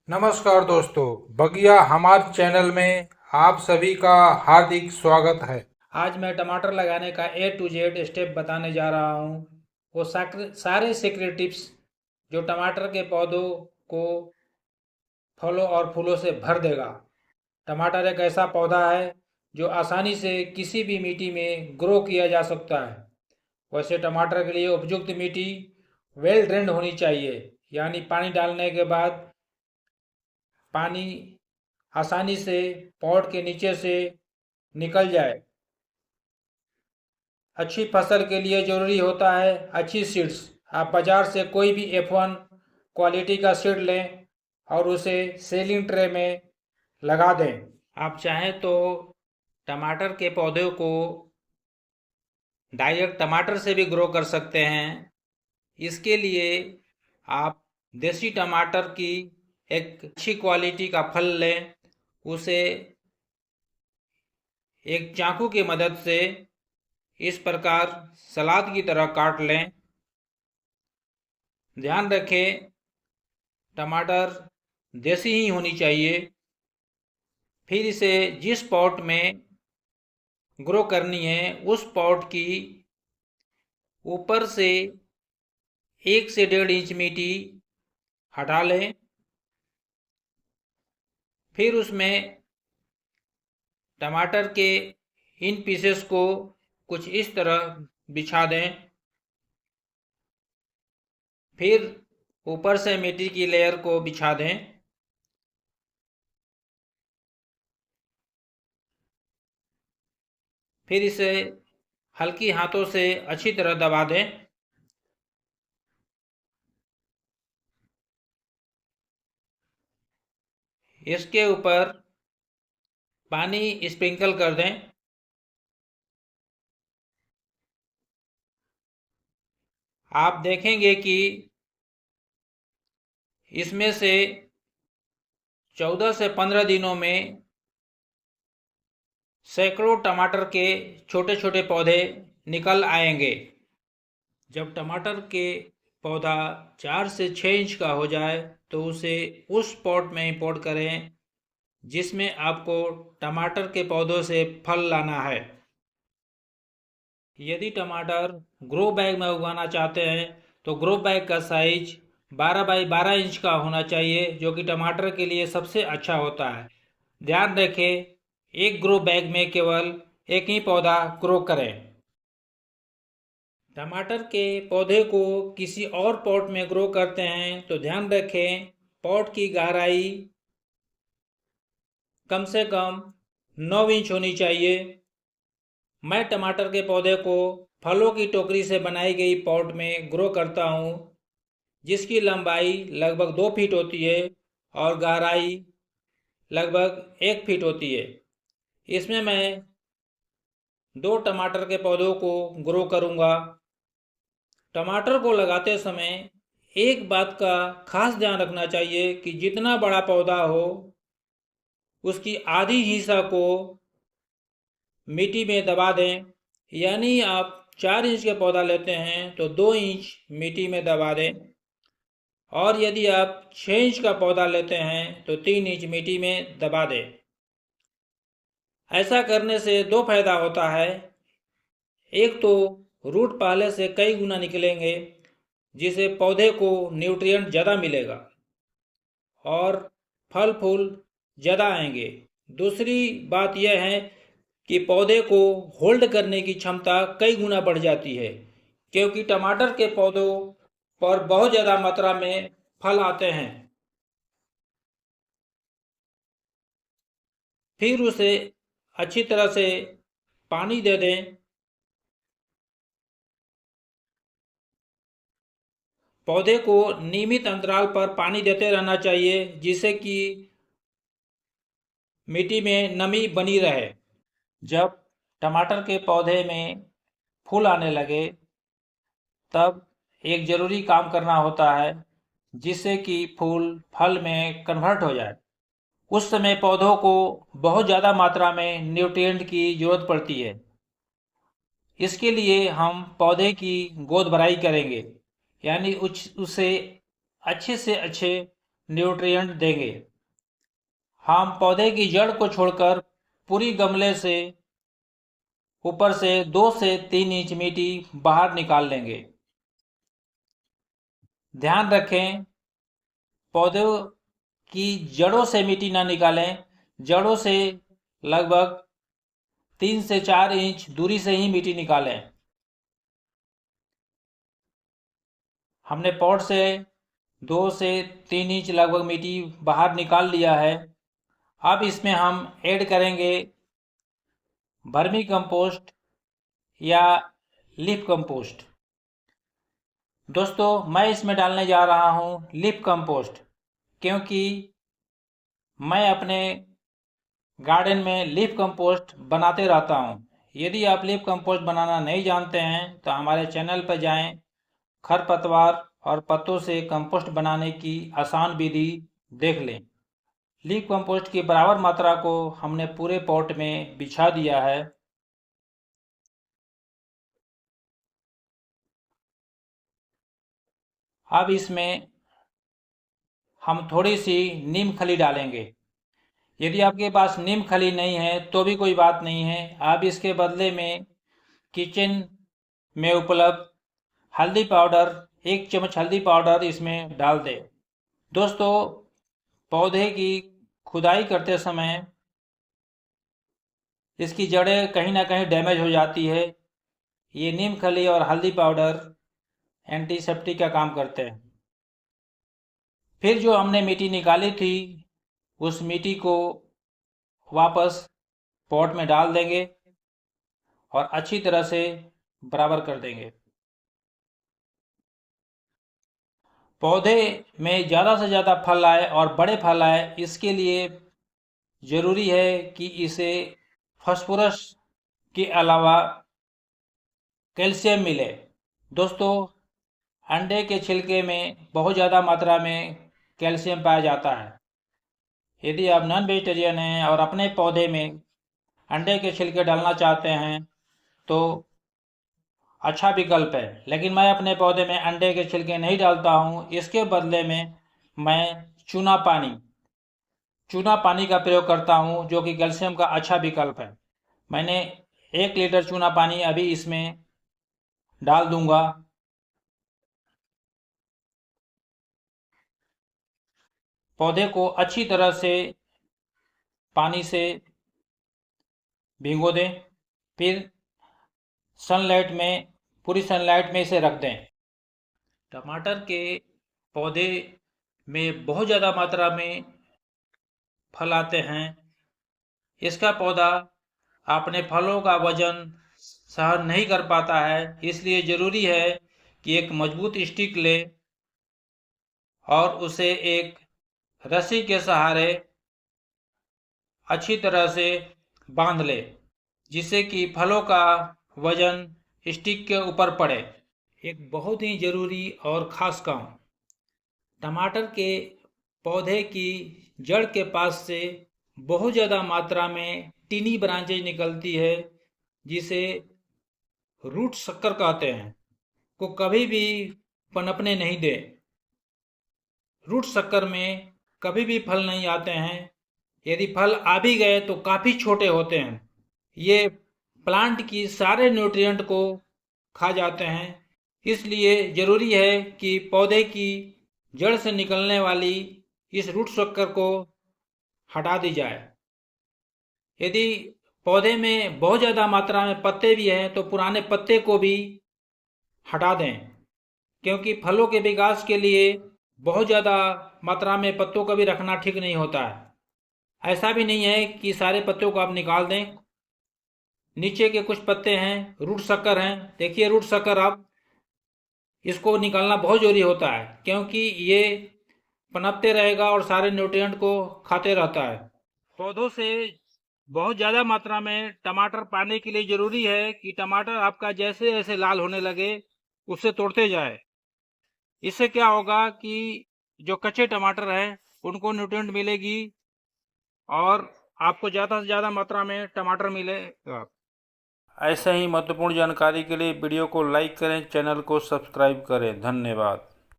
नमस्कार दोस्तों, बगिया हमारे चैनल में आप सभी का हार्दिक स्वागत है। आज मैं टमाटर लगाने का A to Z स्टेप बताने जा रहा हूँ। वो सारे सीक्रेट टिप्स जो टमाटर के पौधों को फलों और फूलों से भर देगा। टमाटर एक ऐसा पौधा है जो आसानी से किसी भी मिट्टी में ग्रो किया जा सकता है। वैसे टमाटर के लिए उपयुक्त मिट्टी वेल ड्रेन्ड होनी चाहिए, यानी पानी डालने के बाद पानी आसानी से पॉट के नीचे से निकल जाए। अच्छी फसल के लिए ज़रूरी होता है अच्छी सीड्स। आप बाज़ार से कोई भी F1 क्वालिटी का सीड लें और उसे सेलिंग ट्रे में लगा दें। आप चाहें तो टमाटर के पौधे को डायरेक्ट टमाटर से भी ग्रो कर सकते हैं। इसके लिए आप देसी टमाटर की एक अच्छी क्वालिटी का फल लें, उसे एक चाकू की मदद से इस प्रकार सलाद की तरह काट लें। ध्यान रखें, टमाटर देसी ही होनी चाहिए। फिर इसे जिस पॉट में ग्रो करनी है उस पॉट की ऊपर से 1 से 1.5 इंच मिट्टी हटा लें। फिर उसमें टमाटर के इन पीसेस को कुछ इस तरह बिछा दें। फिर ऊपर से मिट्टी की लेयर को बिछा दें। फिर इसे हल्की हाथों से अच्छी तरह दबा दें। इसके ऊपर पानी स्प्रिंकल कर दें। आप देखेंगे कि इसमें से 14 से 15 दिनों में सैकड़ों टमाटर के छोटे छोटे पौधे निकल आएंगे। जब टमाटर के पौधा 4 से 6 इंच का हो जाए तो उसे उस पॉट में इंपोर्ट करें जिसमें आपको टमाटर के पौधों से फल लाना है। यदि टमाटर ग्रो बैग में उगाना चाहते हैं तो ग्रो बैग का साइज 12 बाई 12 इंच का होना चाहिए, जो कि टमाटर के लिए सबसे अच्छा होता है। ध्यान रखें, एक ग्रो बैग में केवल एक ही पौधा ग्रो करें। टमाटर के पौधे को किसी और पॉट में ग्रो करते हैं तो ध्यान रखें, पॉट की गहराई कम से कम 9 इंच होनी चाहिए। मैं टमाटर के पौधे को फलों की टोकरी से बनाई गई पॉट में ग्रो करता हूँ, जिसकी लंबाई लगभग 2 फीट होती है और गहराई लगभग 1 फीट होती है। इसमें मैं 2 टमाटर के पौधों को ग्रो करूँगा। टमाटर को लगाते समय एक बात का खास ध्यान रखना चाहिए कि जितना बड़ा पौधा हो उसकी आधी हिस्सा को मिट्टी में दबा दें। यानी आप 4 इंच का पौधा लेते हैं तो 2 इंच मिट्टी में दबा दें, और यदि आप 6 इंच का पौधा लेते हैं तो 3 इंच मिट्टी में दबा दें। ऐसा करने से 2 फायदा होता है। एक तो रूट पहले से कई गुना निकलेंगे, जिससे पौधे को न्यूट्रिएंट ज़्यादा मिलेगा और फल फूल ज़्यादा आएंगे। दूसरी बात यह है कि पौधे को होल्ड करने की क्षमता कई गुना बढ़ जाती है, क्योंकि टमाटर के पौधों पर बहुत ज़्यादा मात्रा में फल आते हैं। फिर उसे अच्छी तरह से पानी दे दें। पौधे को नियमित अंतराल पर पानी देते रहना चाहिए, जिससे कि मिट्टी में नमी बनी रहे। जब टमाटर के पौधे में फूल आने लगे तब एक ज़रूरी काम करना होता है, जिससे कि फूल फल में कन्वर्ट हो जाए। उस समय पौधों को बहुत ज़्यादा मात्रा में न्यूट्रिएंट की ज़रूरत पड़ती है। इसके लिए हम पौधे की गोद भराई करेंगे, यानी उसे अच्छे से अच्छे न्यूट्रिएंट देंगे। हम पौधे की जड़ को छोड़कर पूरी गमले से ऊपर से 2 से 3 इंच मिट्टी बाहर निकाल लेंगे। ध्यान रखें, पौधों की जड़ों से मिट्टी ना निकालें, जड़ों से लगभग 3 से 4 इंच दूरी से ही मिट्टी निकालें। हमने पॉट से 2 से 3 इंच लगभग मिट्टी बाहर निकाल लिया है। अब इसमें हम ऐड करेंगे वर्मी कंपोस्ट या लीफ कंपोस्ट। दोस्तों, मैं इसमें डालने जा रहा हूँ लीफ कंपोस्ट, क्योंकि मैं अपने गार्डन में लीफ कंपोस्ट बनाते रहता हूँ। यदि आप लीफ कंपोस्ट बनाना नहीं जानते हैं तो हमारे चैनल पर जाएं, खरपतवार और पत्तों से कंपोस्ट बनाने की आसान विधि देख लें। लीफ कंपोस्ट की बराबर मात्रा को हमने पूरे पॉट में बिछा दिया है। अब इसमें हम थोड़ी सी नीम खली डालेंगे। यदि आपके पास नीम खली नहीं है तो भी कोई बात नहीं है, आप इसके बदले में किचन में उपलब्ध हल्दी पाउडर, 1 चम्मच हल्दी पाउडर इसमें डाल दें। दोस्तों, पौधे की खुदाई करते समय इसकी जड़ें कहीं ना कहीं डैमेज हो जाती है। ये नीम खली और हल्दी पाउडर एंटीसेप्टिक का काम करते हैं। फिर जो हमने मिट्टी निकाली थी उस मिट्टी को वापस पॉट में डाल देंगे और अच्छी तरह से बराबर कर देंगे। पौधे में ज़्यादा से ज़्यादा फल आए और बड़े फल आए, इसके लिए ज़रूरी है कि इसे फास्फोरस के अलावा कैल्शियम मिले। दोस्तों, अंडे के छिलके में बहुत ज़्यादा मात्रा में कैल्शियम पाया जाता है। यदि आप नॉन वेजिटेरियन हैं और अपने पौधे में अंडे के छिलके डालना चाहते हैं तो अच्छा विकल्प है, लेकिन मैं अपने पौधे में अंडे के छिलके नहीं डालता हूँ। इसके बदले में मैं चूना पानी का प्रयोग करता हूँ, जो कि कैल्शियम का अच्छा विकल्प है। मैंने 1 लीटर चूना पानी अभी इसमें डाल दूंगा। पौधे को अच्छी तरह से पानी से भिगो दें, फिर पूरी सनलाइट में इसे रख दें। टमाटर के पौधे में बहुत ज़्यादा मात्रा में फल आते हैं। इसका पौधा अपने फलों का वजन सहन नहीं कर पाता है, इसलिए ज़रूरी है कि एक मजबूत स्टिक ले और उसे एक रस्सी के सहारे अच्छी तरह से बांध ले, जिससे कि फलों का वजन स्टिक के ऊपर पड़े। एक बहुत ही ज़रूरी और ख़ास काम, टमाटर के पौधे की जड़ के पास से बहुत ज़्यादा मात्रा में टीनी ब्रांचेज निकलती है, जिसे रूट शक्कर कहते हैं, को कभी भी पनपने नहीं दे। रूट शक्कर में कभी भी फल नहीं आते हैं। यदि फल आ भी गए तो काफ़ी छोटे होते हैं। ये प्लांट की सारे न्यूट्रिएंट को खा जाते हैं, इसलिए ज़रूरी है कि पौधे की जड़ से निकलने वाली इस रूट शक्कर को हटा दी जाए। यदि पौधे में बहुत ज़्यादा मात्रा में पत्ते भी हैं तो पुराने पत्ते को भी हटा दें, क्योंकि फलों के विकास के लिए बहुत ज़्यादा मात्रा में पत्तों का भी रखना ठीक नहीं होता है। ऐसा भी नहीं है कि सारे पत्तों को आप निकाल दें। नीचे के कुछ पत्ते हैं, रूट शक्कर हैं, देखिए रूट शक्कर, आप इसको निकालना बहुत ज़रूरी होता है, क्योंकि ये पनपते रहेगा और सारे न्यूट्रिएंट को खाते रहता है। पौधों से बहुत ज़्यादा मात्रा में टमाटर पाने के लिए ज़रूरी है कि टमाटर आपका जैसे जैसे लाल होने लगे उससे तोड़ते जाए। इससे क्या होगा कि जो कच्चे टमाटर हैं उनको न्यूट्रिएंट मिलेगी और आपको ज़्यादा से ज़्यादा मात्रा में टमाटर मिलेगा। ऐसे ही महत्वपूर्ण जानकारी के लिए वीडियो को लाइक करें, चैनल को सब्सक्राइब करें। धन्यवाद।